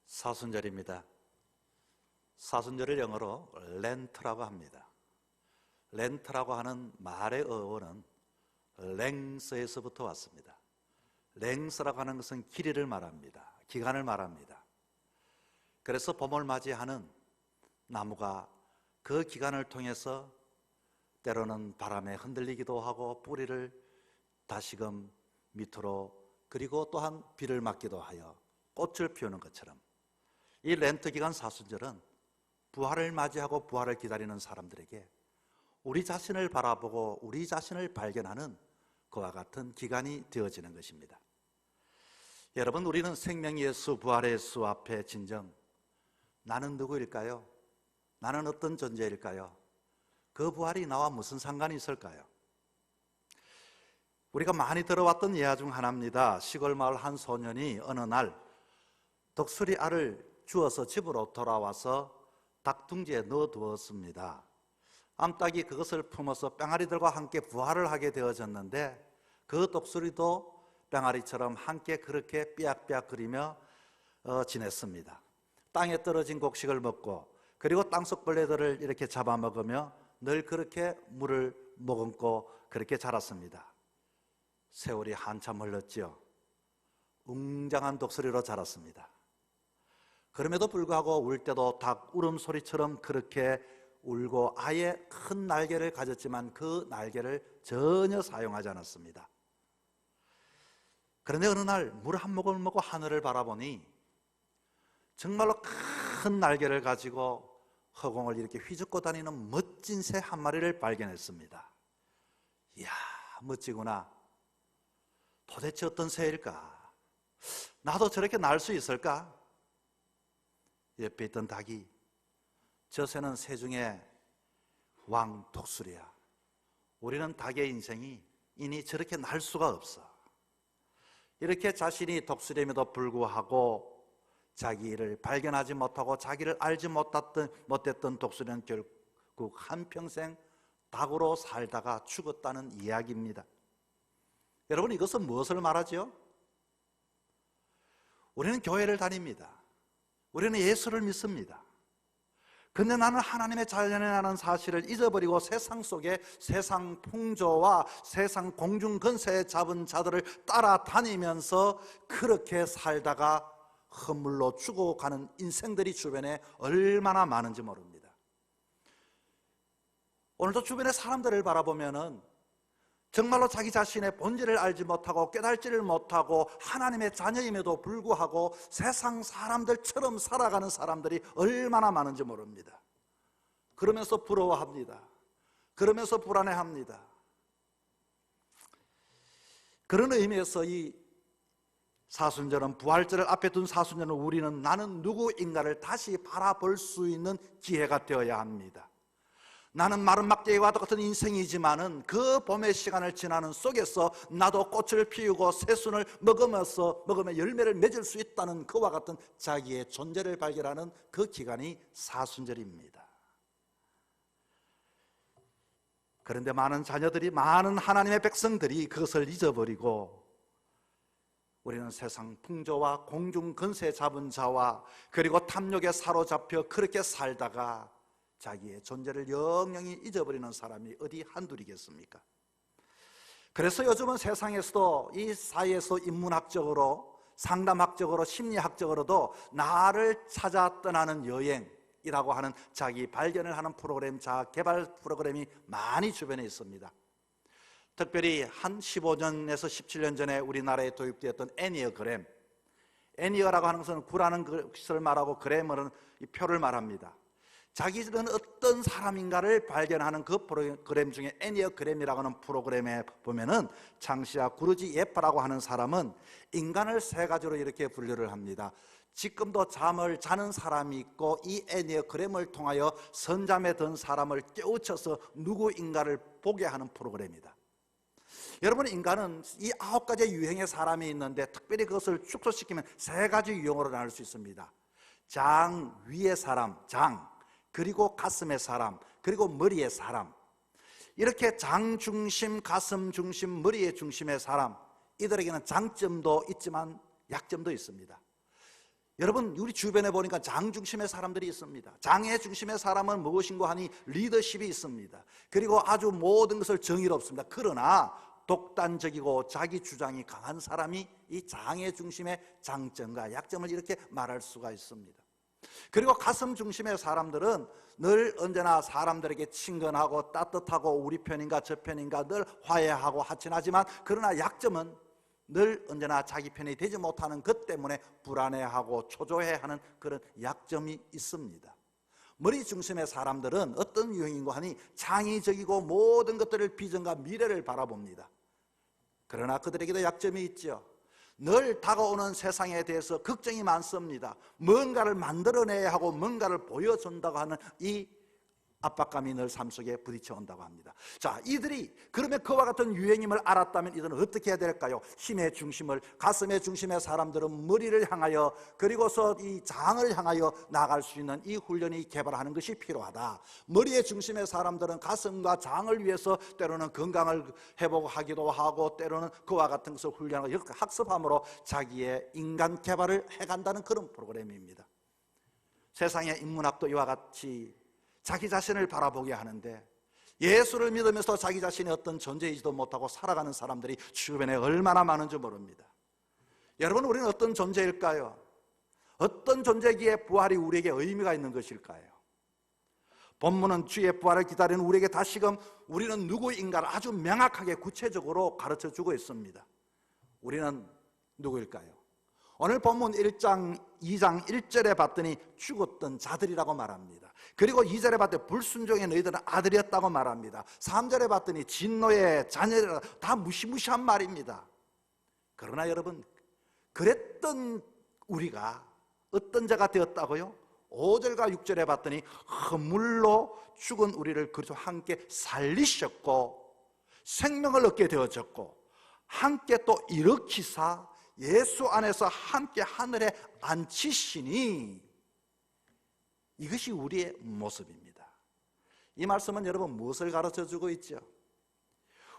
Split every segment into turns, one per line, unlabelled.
사순절입니다. 사순절을 영어로 렌트라고 합니다. 렌트라고 하는 말의 어원은 랭스에서부터 왔습니다. 랭스라고 하는 것은 길이를 말합니다. 기간을 말합니다. 그래서 봄을 맞이하는 나무가 그 기간을 통해서 때로는 바람에 흔들리기도 하고 뿌리를 다시금 밑으로, 그리고 또한 비를 맞기도 하여 꽃을 피우는 것처럼, 이 렌트 기간 사순절은 부활을 맞이하고 부활을 기다리는 사람들에게 우리 자신을 바라보고 우리 자신을 발견하는 그와 같은 기간이 되어지는 것입니다. 여러분, 우리는 생명 예수, 부활의 예수 앞에 진정 나는 누구일까요? 나는 어떤 존재일까요? 그 부활이 나와 무슨 상관이 있을까요? 우리가 많이 들어왔던 예화 중 하나입니다. 시골 마을 한 소년이 어느 날 독수리 알을 주워서 집으로 돌아와서 닭둥지에 넣어두었습니다. 암탉이 그것을 품어서 뺑아리들과 함께 부활을 하게 되어졌는데, 그 독수리도 뺑아리처럼 함께 그렇게 삐약삐약거리며 지냈습니다. 땅에 떨어진 곡식을 먹고, 그리고 땅속 벌레들을 이렇게 잡아먹으며 늘 그렇게 물을 머금고 그렇게 자랐습니다. 세월이 한참 흘렀죠. 웅장한 독수리로 자랐습니다. 그럼에도 불구하고 울 때도 닭 울음소리처럼 그렇게 울고 아예 큰 날개를 가졌지만 그 날개를 전혀 사용하지 않았습니다. 그런데 어느 날 물 한 모금을 먹고 하늘을 바라보니 정말로 큰 날개를 가지고 허공을 이렇게 휘젓고 다니는 멋진 새 한 마리를 발견했습니다. 이야, 멋지구나. 도대체 어떤 새일까? 나도 저렇게 날 수 있을까? 옆에 있던 닭이, 저 새는 새 중에 왕 독수리야. 우리는 닭의 인생이 이니 저렇게 날 수가 없어. 이렇게 자신이 독수리임에도 불구하고 자기를 발견하지 못하고 자기를 알지 못했던 독수리는 결국 한평생 닭으로 살다가 죽었다는 이야기입니다. 여러분, 이것은 무엇을 말하죠? 우리는 교회를 다닙니다. 우리는 예수를 믿습니다. 근데 나는 하나님의 자연이라는 사실을 잊어버리고 세상 속에 세상 풍조와 세상 공중 근세에 잡은 자들을 따라다니면서 그렇게 살다가 허물로 죽어가는 인생들이 주변에 얼마나 많은지 모릅니다. 오늘도 주변의 사람들을 바라보면은 정말로 자기 자신의 본질을 알지 못하고 깨달지를 못하고 하나님의 자녀임에도 불구하고 세상 사람들처럼 살아가는 사람들이 얼마나 많은지 모릅니다. 그러면서 부러워합니다. 그러면서 불안해합니다. 그런 의미에서 이 사순절은, 부활절을 앞에 둔 사순절은 우리는 나는 누구인가를 다시 바라볼 수 있는 기회가 되어야 합니다. 나는 마른 막대기와 같은 인생이지만은 그 봄의 시간을 지나는 속에서 나도 꽃을 피우고 새순을 먹으며 열매를 맺을 수 있다는 그와 같은 자기의 존재를 발견하는 그 기간이 사순절입니다. 그런데 많은 자녀들이, 많은 하나님의 백성들이 그것을 잊어버리고 우리는 세상 풍조와 공중 근세 잡은 자와 그리고 탐욕에 사로잡혀 그렇게 살다가 자기의 존재를 영영히 잊어버리는 사람이 어디 한둘이겠습니까? 그래서 요즘은 세상에서도, 이 사회에서 인문학적으로, 상담학적으로, 심리학적으로도 나를 찾아 떠나는 여행이라고 하는 자기 발견을 하는 프로그램, 자아 개발 프로그램이 많이 주변에 있습니다. 특별히 한 15년에서 17년 전에 우리나라에 도입되었던 애니어그램, 애니어라고 하는 것은 구라는 것을 말하고 그램은 이 표를 말합니다. 자기는 어떤 사람인가를 발견하는 그 프로그램 중에 애니어그램이라고 하는 프로그램에 보면은 창시아 구르지 예파라고 하는 사람은 인간을 세 가지로 이렇게 분류를 합니다. 지금도 잠을 자는 사람이 있고, 이 애니어그램을 통하여 선잠에 든 사람을 깨우쳐서 누구인가를 보게 하는 프로그램이다. 여러분, 인간은 이 9가지 유형의 사람이 있는데 특별히 그것을 축소시키면 3가지 유형으로 나눌 수 있습니다. 장 위의 사람, 장, 그리고 가슴의 사람, 그리고 머리의 사람. 이렇게 장 중심, 가슴 중심, 머리의 중심의 사람, 이들에게는 장점도 있지만 약점도 있습니다. 여러분, 우리 주변에 보니까 장 중심의 사람들이 있습니다. 장의 중심의 사람은 무엇인고 하니 리더십이 있습니다. 그리고 아주 모든 것을 정의롭습니다. 그러나 독단적이고 자기 주장이 강한 사람이 이 장의 중심의 장점과 약점을 이렇게 말할 수가 있습니다. 그리고 가슴 중심의 사람들은 늘 언제나 사람들에게 친근하고 따뜻하고 우리 편인가 저 편인가 늘 화해하고 하친하지만, 그러나 약점은 늘 언제나 자기 편이 되지 못하는 것 때문에 불안해하고 초조해하는 그런 약점이 있습니다. 머리 중심의 사람들은 어떤 유형인고 하니 창의적이고 모든 것들을 비전과 미래를 바라봅니다. 그러나 그들에게도 약점이 있죠. 늘 다가오는 세상에 대해서 걱정이 많습니다. 뭔가를 만들어내야 하고 뭔가를 보여준다고 하는 이 압박감이 늘 삶 속에 부딪혀 온다고 합니다. 자, 이들이 그러면 그와 같은 유행임을 알았다면 이들은 어떻게 해야 될까요? 힘의 중심을, 가슴의 중심의 사람들은 머리를 향하여, 그리고서 이 장을 향하여 나갈 수 있는 이 훈련이 개발하는 것이 필요하다. 머리의 중심의 사람들은 가슴과 장을 위해서 때로는 건강을 회복하기도 하고, 때로는 그와 같은 것을 훈련하고 학습함으로 자기의 인간 개발을 해간다는 그런 프로그램입니다. 세상의 인문학도 이와 같이 자기 자신을 바라보게 하는데, 예수를 믿으면서 자기 자신이 어떤 존재이지도 못하고 살아가는 사람들이 주변에 얼마나 많은지 모릅니다. 여러분, 우리는 어떤 존재일까요? 어떤 존재기에 부활이 우리에게 의미가 있는 것일까요? 본문은 주의 부활을 기다리는 우리에게 다시금 우리는 누구인가를 아주 명확하게 구체적으로 가르쳐주고 있습니다. 우리는 누구일까요? 오늘 본문 1장 2장 1절에 봤더니 죽었던 자들이라고 말합니다. 그리고 2절에 봤더니 불순종의 너희들은 아들이었다고 말합니다. 3절에 봤더니 진노의 자녀라, 다 무시무시한 말입니다. 그러나 여러분, 그랬던 우리가 어떤 자가 되었다고요? 5절과 6절에 봤더니 허물로 죽은 우리를 그리스도와 함께 살리셨고 생명을 얻게 되어졌고 함께 또 일으키사 예수 안에서 함께 하늘에 앉히시니, 이것이 우리의 모습입니다. 이 말씀은 여러분 무엇을 가르쳐주고 있죠?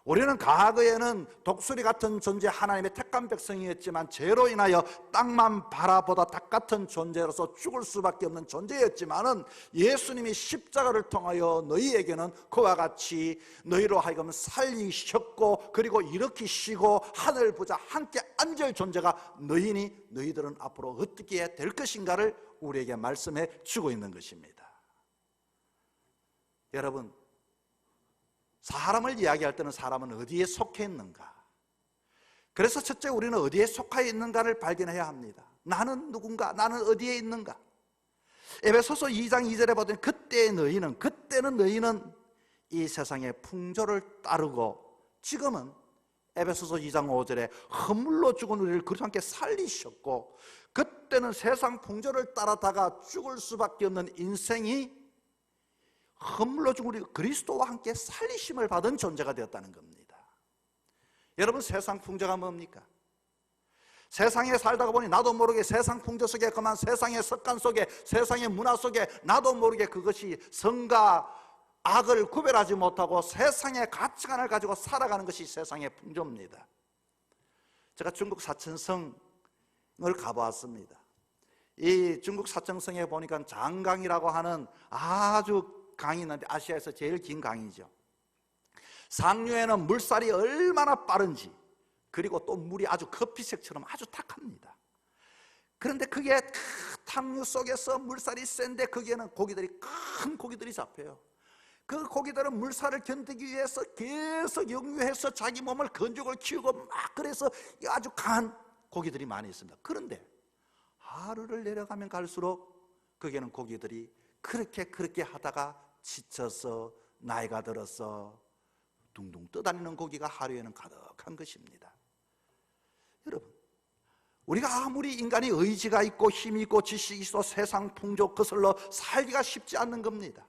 우리는 과거에는 독수리 같은 존재, 하나님의 택한 백성이었지만 죄로 인하여 땅만 바라보다 닭 같은 존재로서 죽을 수밖에 없는 존재였지만은 예수님이 십자가를 통하여 너희에게는 그와 같이 너희로 하여금 살리셨고 그리고 일으키시고 하늘 보좌 함께 앉을 존재가 너희니 너희들은 앞으로 어떻게 될 것인가를 우리에게 말씀해 주고 있는 것입니다. 여러분, 사람을 이야기할 때는 사람은 어디에 속해 있는가? 그래서 첫째, 우리는 어디에 속해 있는가를 발견해야 합니다. 나는 누군가? 나는 어디에 있는가? 에베소서 2장 2절에 보더니 그때는 너희는 이 세상의 풍조를 따르고, 지금은 에베소서 2장 5절에 허물로 죽은 우리를 그리스도와 함께 살리셨고, 그때는 세상 풍조를 따라다가 죽을 수밖에 없는 인생이 허물로 죽은 우리 그리스도와 함께 살리심을 받은 존재가 되었다는 겁니다. 여러분, 세상 풍조가 뭡니까? 세상에 살다가 보니 나도 모르게 세상 풍조 속에, 그만 세상의 습관 속에, 세상의 문화 속에 나도 모르게 그것이 선과 악을 구별하지 못하고 세상의 가치관을 가지고 살아가는 것이 세상의 풍조입니다. 제가 중국 사천성을 가보았습니다. 이 중국 사천성에 보니까 장강이라고 하는 아주 강이 있는데 아시아에서 제일 긴 강이죠. 상류에는 물살이 얼마나 빠른지, 그리고 또 물이 아주 커피색처럼 아주 탁합니다. 그런데 그게 탕류 속에서 물살이 센데 거기에는 큰 고기들이 잡혀요. 그 고기들은 물살을 견디기 위해서 계속 역류해서 자기 몸을 건조를 키우고 막, 그래서 아주 강한 고기들이 많이 있습니다. 그런데 하루를 내려가면 갈수록 거기에는 고기들이 그렇게 하다가 지쳐서 나이가 들어서 둥둥 떠다니는 고기가 하루에는 가득한 것입니다. 여러분, 우리가 아무리 인간이 의지가 있고 힘이 있고 지식이 있어 세상 풍조 거슬러 살기가 쉽지 않는 겁니다.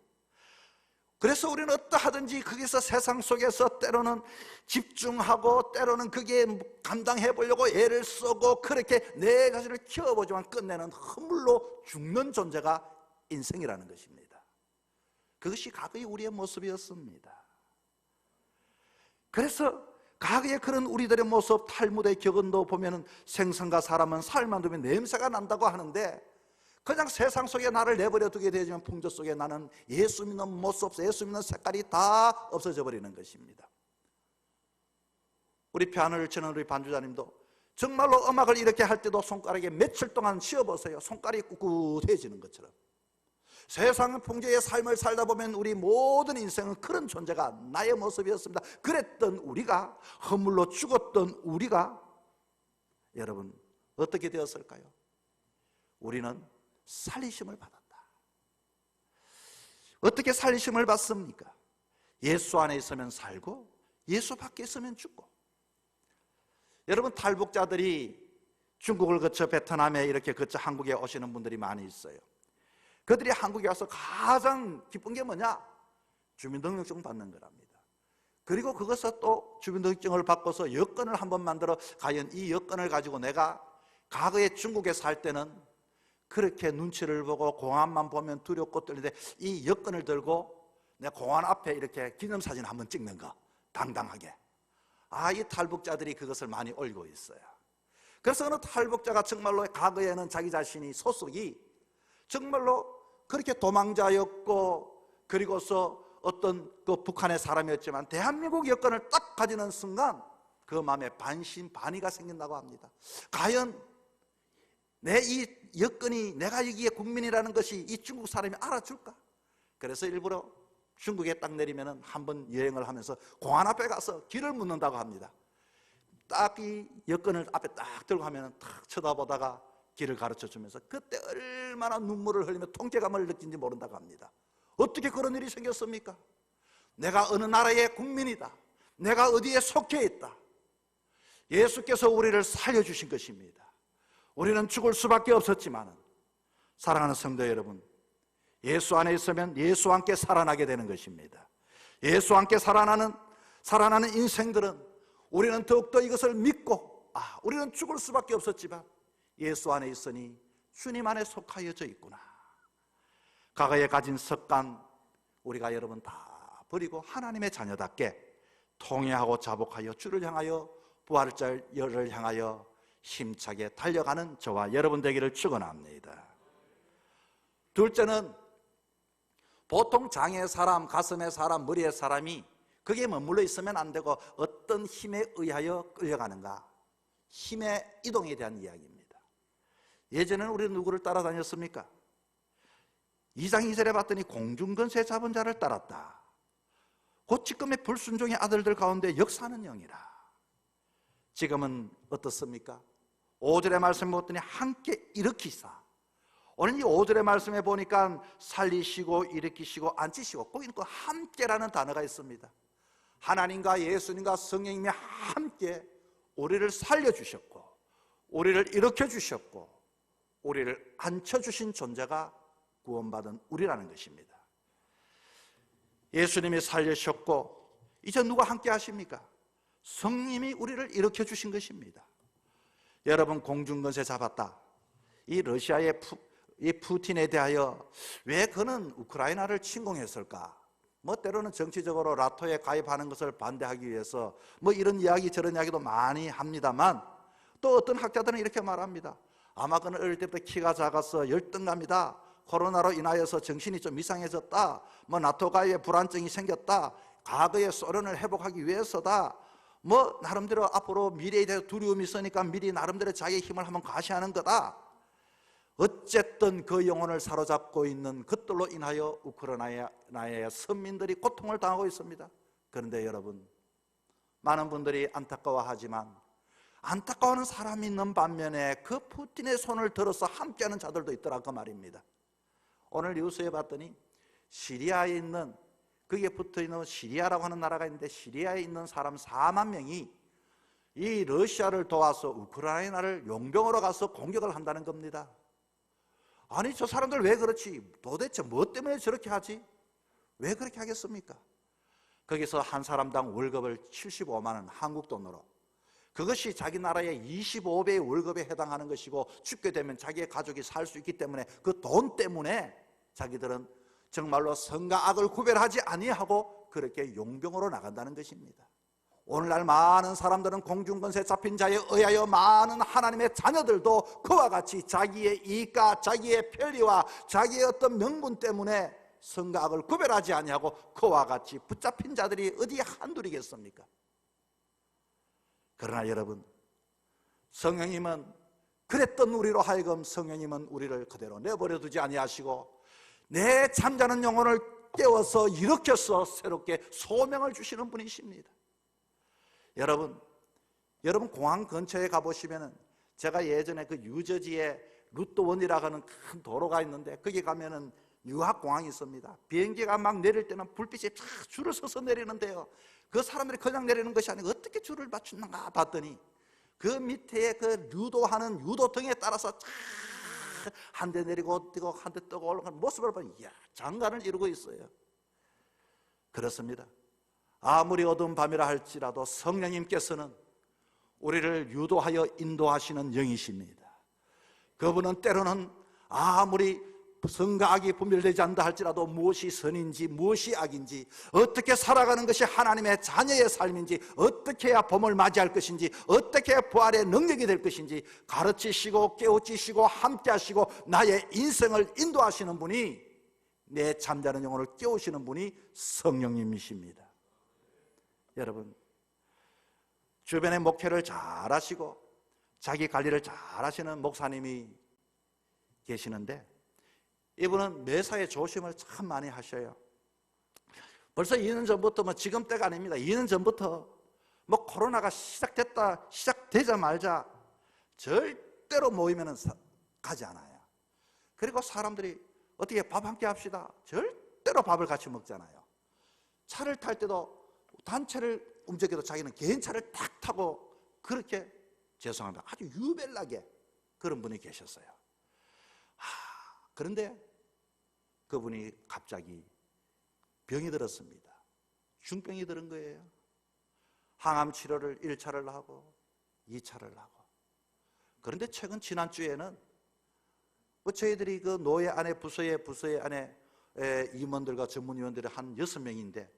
그래서 우리는 어떠하든지 거기서 세상 속에서 때로는 집중하고 때로는 그게 감당해 보려고 애를 쓰고 그렇게 내 자신을 키워보지만 끝내는 허물로 죽는 존재가 인생이라는 것입니다. 그것이 과거의 우리의 모습이었습니다. 그래서 과거의 그런 우리들의 모습, 탈무드의 격언도 보면은 생선과 사람은 살만 두면 냄새가 난다고 하는데, 그냥 세상 속에 나를 내버려 두게 되지만 풍조 속에 나는 예수 믿는 모습, 예수 믿는 색깔이 다 없어져 버리는 것입니다. 우리 피아노를 치는 우리 반주자님도 정말로 음악을 이렇게 할 때도 손가락에 며칠 동안 씌워보세요. 손가락이 꿋꿋해지는 것처럼 세상 풍조의 삶을 살다 보면 우리 모든 인생은 그런 존재가 나의 모습이었습니다. 그랬던 우리가, 허물로 죽었던 우리가 여러분 어떻게 되었을까요? 우리는 살리심을 받았다. 어떻게 살리심을 받습니까? 예수 안에 있으면 살고 예수 밖에 있으면 죽고. 여러분, 탈북자들이 중국을 거쳐 베트남에 이렇게 거쳐 한국에 오시는 분들이 많이 있어요. 그들이 한국에 와서 가장 기쁜 게 뭐냐? 주민등록증 받는 거랍니다. 그리고 그것을 또 주민등록증을 바꿔서 여권을 한번 만들어, 과연 이 여권을 가지고 내가 과거에 중국에 살 때는 그렇게 눈치를 보고 공안만 보면 두렵고 떨리는데 이 여권을 들고 내 공안 앞에 이렇게 기념사진 한번 찍는 거, 당당하게. 이 탈북자들이 그것을 많이 올리고 있어요. 그래서 어느 탈북자가 정말로 과거에는 자기 자신이 소속이 정말로 그렇게 도망자였고 그리고서 어떤 그 북한의 사람이었지만 대한민국 여권을 딱 가지는 순간 그 마음에 반신반의가 생긴다고 합니다. 과연 내 이 여건이 내가 여기에 국민이라는 것이 이 중국 사람이 알아줄까? 그래서 일부러 중국에 딱 내리면은 한번 여행을 하면서 공안 앞에 가서 길을 묻는다고 합니다. 딱 이 여건을 앞에 딱 들고 하면은 탁 쳐다보다가 길을 가르쳐 주면서 그때 얼마나 눈물을 흘리며 통쾌감을 느낀지 모른다고 합니다. 어떻게 그런 일이 생겼습니까? 내가 어느 나라의 국민이다. 내가 어디에 속해 있다. 예수께서 우리를 살려주신 것입니다. 우리는 죽을 수밖에 없었지만 사랑하는 성도 여러분, 예수 안에 있으면 예수와 함께 살아나게 되는 것입니다. 예수와 함께 살아나는 인생들은 우리는 더욱더 이것을 믿고 우리는 죽을 수밖에 없었지만 예수 안에 있으니 주님 안에 속하여져 있구나. 과거에 가진 습관 우리가 여러분 다 버리고 하나님의 자녀답게 통회하고 자복하여 주를 향하여 부활절을 향하여 힘차게 달려가는 저와 여러분 되기를 축원합니다. 둘째는 보통 장의 사람, 가슴의 사람, 머리의 사람이 그게 머물러 있으면 안 되고 어떤 힘에 의하여 끌려가는가? 힘의 이동에 대한 이야기입니다. 예전에는 우리는 누구를 따라다녔습니까? 2장 2절에 봤더니 공중권세 잡은 자를 따랐다. 곧 지금의 불순종의 아들들 가운데 역사하는 영이라. 지금은 어떻습니까? 5절의 말씀을 보더니 함께 일으키사. 오늘 이 5절의 말씀에 보니까 살리시고 일으키시고 앉히시고 거기는 그 함께라는 단어가 있습니다. 하나님과 예수님과 성령님이 함께 우리를 살려주셨고 우리를 일으켜주셨고 우리를 앉혀주신 존재가 구원받은 우리라는 것입니다. 예수님이 살려주셨고 이제 누가 함께 하십니까? 성령님이 우리를 일으켜주신 것입니다. 여러분, 공중권세 잡았다. 이 러시아의 이 푸틴에 대하여 왜 그는 우크라이나를 침공했을까? 때로는 정치적으로 나토에 가입하는 것을 반대하기 위해서 이런 이야기 저런 이야기도 많이 합니다만 또 어떤 학자들은 이렇게 말합니다. 아마 그는 어릴 때부터 키가 작아서 열등감이다. 코로나로 인하여서 정신이 좀 이상해졌다. 나토 가입에 불안증이 생겼다. 과거의 소련을 회복하기 위해서다. 나름대로 앞으로 미래에 대해서 두려움이 있으니까 미리 나름대로 자기의 힘을 한번 과시하는 거다. 어쨌든 그 영혼을 사로잡고 있는 것들로 인하여 우크라이나의 선민들이 고통을 당하고 있습니다. 그런데 여러분, 많은 분들이 안타까워하지만 안타까워하는 사람이 있는 반면에 그 푸틴의 손을 들어서 함께하는 자들도 있더라고 말입니다. 오늘 뉴스에 봤더니 시리아에 있는, 거기에 붙어있는 시리아라고 하는 나라가 있는데 시리아에 있는 사람 4만 명이 이 러시아를 도와서 우크라이나를 용병으로 가서 공격을 한다는 겁니다. 아니, 저 사람들 왜 그렇지? 도대체 뭐 때문에 저렇게 하지? 왜 그렇게 하겠습니까? 거기서 한 사람당 월급을 75만 원 한국 돈으로, 그것이 자기 나라의 25배의 월급에 해당하는 것이고 죽게 되면 자기의 가족이 살 수 있기 때문에 그 돈 때문에 자기들은 정말로 선과 악을 구별하지 아니하고 그렇게 용병으로 나간다는 것입니다. 오늘날 많은 사람들은 공중권세 잡힌 자에 의하여 많은 하나님의 자녀들도 그와 같이 자기의 이익과 자기의 편리와 자기의 어떤 명분 때문에 선과 악을 구별하지 아니하고 그와 같이 붙잡힌 자들이 어디 한둘이겠습니까? 그러나 여러분, 성령님은 그랬던 우리로 하여금 성령님은 우리를 그대로 내버려 두지 아니하시고 내 잠자는 영혼을 깨워서 일으켜서 새롭게 소명을 주시는 분이십니다. 여러분 공항 근처에 가보시면은, 제가 예전에 그 뉴저지에 루트원이라고 하는 큰 도로가 있는데 거기 가면은 유학공항이 있습니다. 비행기가 막 내릴 때는 불빛이 쫙 줄을 서서 내리는데요, 그 사람들이 그냥 내리는 것이 아니고 어떻게 줄을 맞추는가 봤더니 그 밑에 그 유도하는 유도등에 따라서 한 대 내리고 뜨고 한 대 뜨고 올라가는 모습을 보면 이야, 장관을 이루고 있어요. 그렇습니다. 아무리 어두운 밤이라 할지라도 성령님께서는 우리를 유도하여 인도하시는 영이십니다. 그분은 때로는 아무리 선과 악이 분별되지 않는다 할지라도 무엇이 선인지 무엇이 악인지, 어떻게 살아가는 것이 하나님의 자녀의 삶인지, 어떻게 해야 봄을 맞이할 것인지, 어떻게 해야 부활의 능력이 될 것인지 가르치시고 깨우치시고 함께 하시고 나의 인생을 인도하시는 분이, 내 잠자는 영혼을 깨우시는 분이 성령님이십니다. 여러분, 주변에 목회를 잘 하시고 자기 관리를 잘 하시는 목사님이 계시는데, 이분은 매사에 조심을 참 많이 하셔요. 벌써 2년 전부터, 지금 때가 아닙니다. 2년 전부터 코로나가 시작되자마자 절대로 모이면 가지 않아요. 그리고 사람들이 어떻게 밥 함께 합시다, 절대로 밥을 같이 먹잖아요. 차를 탈 때도 단체를 움직여도 자기는 개인 차를 탁 타고, 그렇게 죄송합니다, 아주 유별나게 그런 분이 계셨어요. 그런데 그분이 갑자기 병이 들었습니다. 중병이 들은 거예요. 항암 치료를 1차를 하고 2차를 하고. 그런데 최근 지난주에는 저희들이 그 노예 안에 부서에 안에 임원들과 전문위원들이 한 6명인데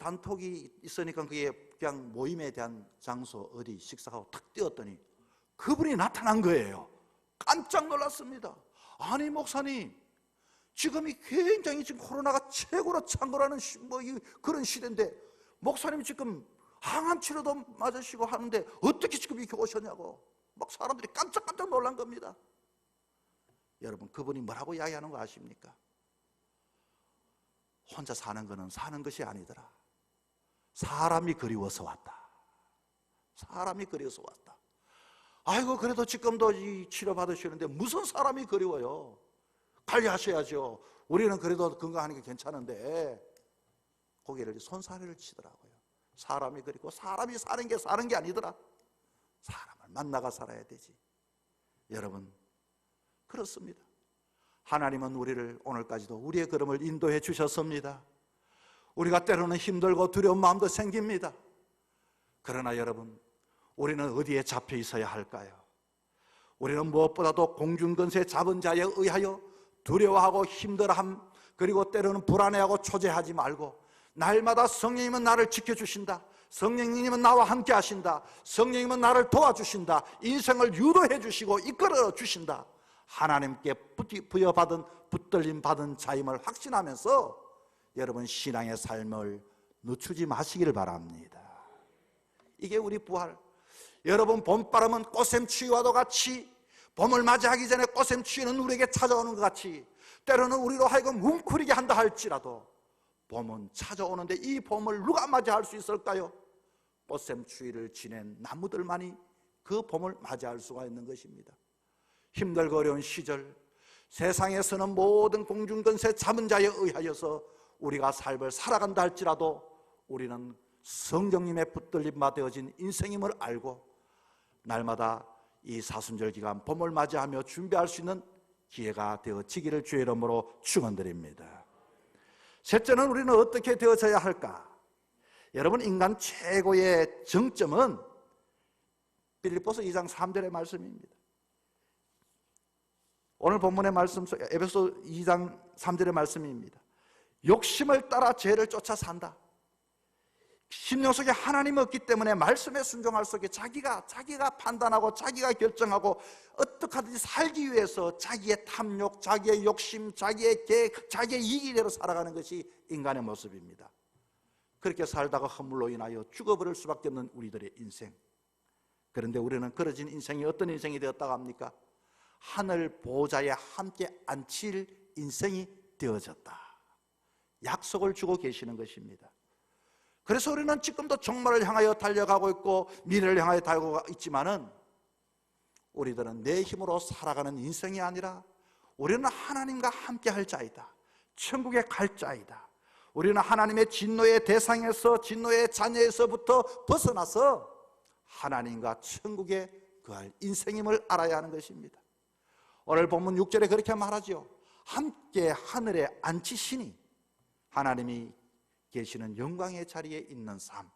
단톡이 있으니까 그게 그냥 모임에 대한 장소 어디 식사하고 탁 뛰었더니 그분이 나타난 거예요. 깜짝 놀랐습니다. 아니 목사님, 지금이 굉장히 지금 코로나가 최고로 창궐하는 그런 시대인데 목사님이 지금 항암 치료도 맞으시고 하는데 어떻게 지금 이렇게 오셨냐고 막 사람들이 깜짝 놀란 겁니다. 여러분, 그분이 뭐라고 이야기하는 거 아십니까? 혼자 사는 거는 사는 것이 아니더라. 사람이 그리워서 왔다. 사람이 그리워서 왔다. 아이고, 그래도 지금도 이 치료 받으시는데 무슨 사람이 그리워요? 관리하셔야죠. 우리는 그래도 건강하는 게 괜찮은데 고개를 손사래를 치더라고요. 사람이 그리고 사람이 사는 게 아니더라. 사람을 만나가 살아야 되지. 여러분, 그렇습니다. 하나님은 우리를 오늘까지도 우리의 걸음을 인도해 주셨습니다. 우리가 때로는 힘들고 두려운 마음도 생깁니다. 그러나 여러분, 우리는 어디에 잡혀 있어야 할까요? 우리는 무엇보다도 공중권세 잡은 자에 의하여 두려워하고 힘들어함, 그리고 때로는 불안해하고 초조해하지 말고, 날마다 성령님은 나를 지켜주신다, 성령님은 나와 함께 하신다, 성령님은 나를 도와주신다, 인생을 유도해 주시고 이끌어 주신다, 하나님께 부여받은 붙들림 받은 자임을 확신하면서 여러분 신앙의 삶을 늦추지 마시기를 바랍니다. 이게 우리 부활. 여러분, 봄바람은 꽃샘추위와도 같이, 봄을 맞이하기 전에 꽃샘추위는 우리에게 찾아오는 것 같이 때로는 우리로 하여금 뭉클이게 한다 할지라도 봄은 찾아오는데 이 봄을 누가 맞이할 수 있을까요? 꽃샘추위를 지낸 나무들만이 그 봄을 맞이할 수가 있는 것입니다. 힘들고 어려운 시절, 세상에서는 모든 공중권세 잡은 자에 의하여서 우리가 삶을 살아간다 할지라도 우리는 성령님의 붙들림마 되어진 인생임을 알고 날마다 이 사순절 기간 봄을 맞이하며 준비할 수 있는 기회가 되어지기를 주의 이름으로 축원드립니다. 셋째는 우리는 어떻게 되어져야 할까? 여러분, 인간 최고의 정점은 빌립보서 2장 3절의 말씀입니다. 오늘 본문의 말씀, 에베소 2장 3절의 말씀입니다. 욕심을 따라 죄를 쫓아 산다. 심령 속에 하나님이 없기 때문에 말씀에 순종할 속에 자기가 판단하고 자기가 결정하고 어떻게 하든지 살기 위해서 자기의 탐욕, 자기의 욕심, 자기의 계획, 자기의 이기대로 살아가는 것이 인간의 모습입니다. 그렇게 살다가 허물로 인하여 죽어버릴 수밖에 없는 우리들의 인생. 그런데 우리는 그러진 인생이 어떤 인생이 되었다고 합니까? 하늘 보좌에 함께 앉힐 인생이 되어졌다. 약속을 주고 계시는 것입니다. 그래서 우리는 지금도 종말을 향하여 달려가고 있고 미래를 향하여 달려가고 있지만은 우리들은 내 힘으로 살아가는 인생이 아니라 우리는 하나님과 함께 할 자이다. 천국에 갈 자이다. 우리는 하나님의 진노의 대상에서, 진노의 자녀에서부터 벗어나서 하나님과 천국에 거할 인생임을 알아야 하는 것입니다. 오늘 본문 6절에 그렇게 말하죠. 함께 하늘에 앉히시니, 하나님이 계시는 영광의 자리에 있는 삶,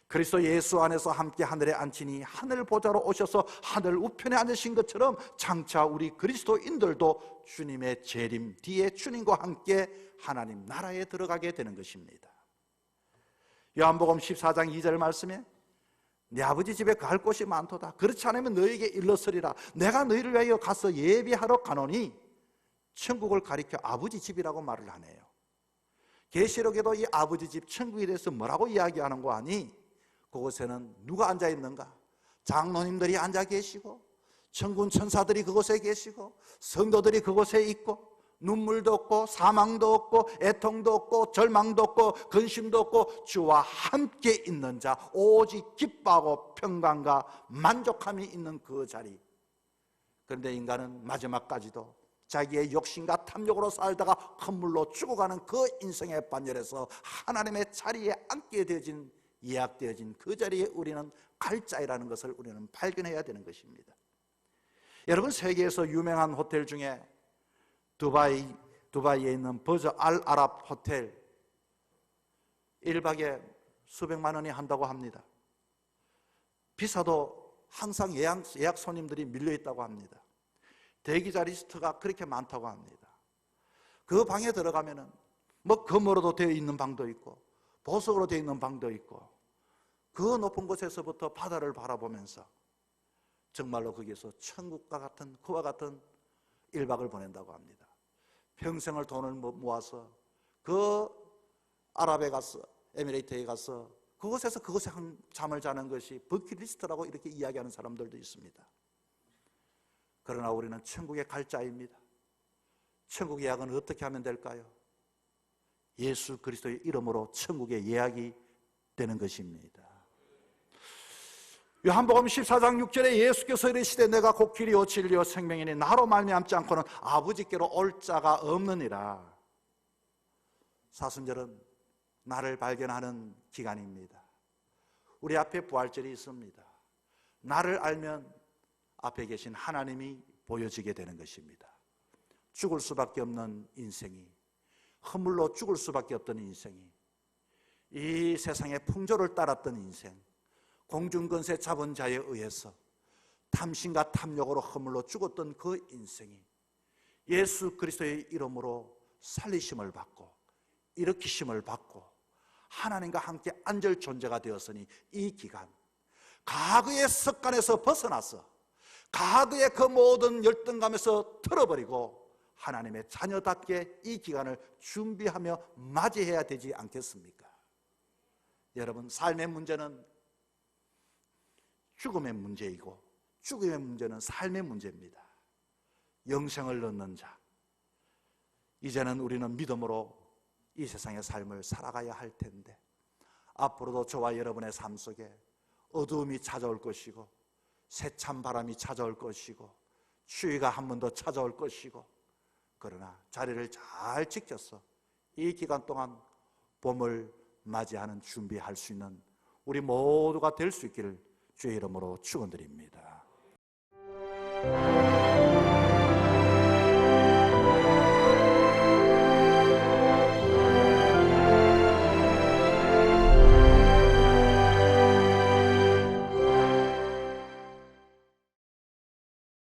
그리스도 예수 안에서 함께 하늘에 앉히니 하늘 보좌로 오셔서 하늘 우편에 앉으신 것처럼 장차 우리 그리스도인들도 주님의 재림 뒤에 주님과 함께 하나님 나라에 들어가게 되는 것입니다. 요한복음 14장 2절 말씀에 내 아버지 집에 갈 곳이 많도다. 그렇지 않으면 너에게 일렀으리라. 내가 너희를 위하여 가서 예비하러 가노니, 천국을 가리켜 아버지 집이라고 말을 하네요. 계시록에도 이 아버지 집 천국에 대해서 뭐라고 이야기하는 거 아니? 그곳에는 누가 앉아 있는가? 장로님들이 앉아 계시고, 천군 천사들이 그곳에 계시고, 성도들이 그곳에 있고, 눈물도 없고 사망도 없고 애통도 없고 절망도 없고 근심도 없고 주와 함께 있는 자, 오직 기뻐하고 평강과 만족함이 있는 그 자리. 그런데 인간은 마지막까지도 자기의 욕심과 탐욕으로 살다가 헛물로 죽어가는 그 인생의 반열에서 하나님의 자리에 앉게 되어진, 예약되어진 그 자리에 우리는 갈 자이라는 것을 우리는 발견해야 되는 것입니다. 여러분, 세계에서 유명한 호텔 중에 두바이에 있는 버즈 알 아랍 호텔 1박에 수백만 원이 한다고 합니다. 비싸도 항상 예약 손님들이 밀려 있다고 합니다. 대기자 리스트가 그렇게 많다고 합니다. 그 방에 들어가면은 뭐 금으로도 되어 있는 방도 있고 보석으로 되어 있는 방도 있고, 그 높은 곳에서부터 바다를 바라보면서 정말로 거기에서 천국과 같은, 그와 같은 1박을 보낸다고 합니다. 평생을 돈을 모아서 그 아랍에 가서, 에미레이트에 가서 그곳에서 그곳에 한 잠을 자는 것이 버킷리스트라고 이렇게 이야기하는 사람들도 있습니다. 그러나 우리는 천국에 갈 자입니다. 천국 예약은 어떻게 하면 될까요? 예수 그리스도의 이름으로 천국에 예약이 되는 것입니다. 요한복음 14장 6절에 예수께서 이르시되 내가 곧 길이요 진리요 생명이니 나로 말미암지 않고는 아버지께로 올 자가 없느니라. 사순절은 나를 발견하는 기간입니다. 우리 앞에 부활절이 있습니다. 나를 알면 앞에 계신 하나님이 보여지게 되는 것입니다. 죽을 수밖에 없는 인생이, 허물로 죽을 수밖에 없던 인생이, 이 세상의 풍조를 따랐던 인생, 공중권세 잡은 자에 의해서 탐심과 탐욕으로 허물로 죽었던 그 인생이 예수 그리스도의 이름으로 살리심을 받고 일으키심을 받고 하나님과 함께 앉을 존재가 되었으니, 이 기간, 과거의 습관에서 벗어나서 과거의 그 모든 열등감에서 틀어버리고 하나님의 자녀답게 이 기간을 준비하며 맞이해야 되지 않겠습니까? 여러분, 삶의 문제는 죽음의 문제이고 죽음의 문제는 삶의 문제입니다. 영생을 얻는 자, 이제는 우리는 믿음으로 이 세상의 삶을 살아가야 할 텐데, 앞으로도 저와 여러분의 삶 속에 어두움이 찾아올 것이고 새찬 바람이 찾아올 것이고 추위가 한 번 더 찾아올 것이고, 그러나 자리를 잘 지켜서 이 기간 동안 봄을 맞이하는 준비할 수 있는 우리 모두가 될 수 있기를 주의 이름으로 축원드립니다.